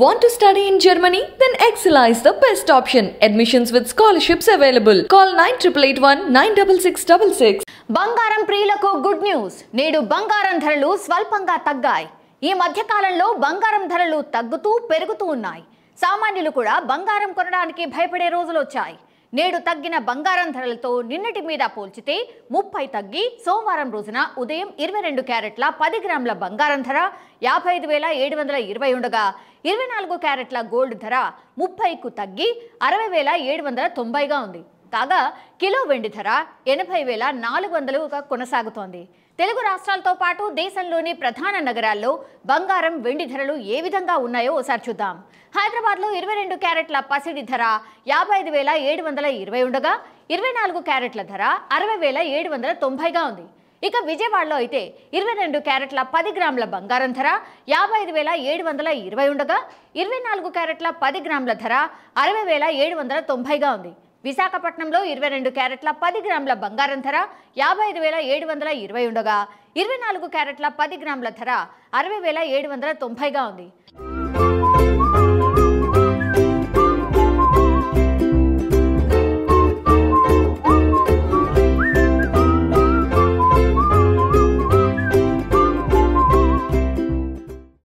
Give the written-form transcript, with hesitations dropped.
Want to study in Germany? Then Excella is the best option. Admissions with scholarships available. Call 9881 96666. బంగారం ప్రియులకు good news. నేడు బంగారం ధరలు స్వల్పంగా తగ్గాయి. ఈ మధ్య కాలంలో బంగారం ధరలు తగ్గుతూ పెరుగుతూ ఉన్నాయి. సామాన్యులు కూడా బంగారం కొనడానికి భయపడే రోజులు వచ్చాయి. నేడు తగ్గిన బంగారం ధరలతో నిన్నటి మీద పోల్చితే 30 తగ్గి సోమవారం రోజున ఉదయం 22 క్యారెట్ల 10 గ్రాముల బంగారం ధర 55,720 ఉండగా 24 క్యారెట్ల గోల్డ్ ధర 30కు తగ్గి 60,790గా ఉంది. కాగా కిలో వెండి ధర 80,400గా కొనసాగుతోంది. తెలుగు రాష్ట్రాలతో పాటు దేశంలోని ప్రధాన నగరాల్లో బంగారం వెండి ధరలు ఏ విధంగా ఉన్నాయో ఒకసారి చూద్దాం. హైదరాబాద్లో 22 క్యారెట్ల పసిడి ధర 55,720 ఉండగా 24 క్యారెట్ల ధర 60,790గా ఉంది. ఇక విజయవాడలో అయితే 22 క్యారెట్ల 10 గ్రాముల బంగారం ధర 55,720 ఉండగా 24 క్యారెట్ల 10 గ్రాముల ధర 60,790గా ఉంది. విశాఖపట్నంలో 22 క్యారెట్ల 10 గ్రాముల బంగారం ధర 55,720 ఉండగా 24 క్యారెట్ల 10 గ్రాముల ధర 60,790గా ఉంది.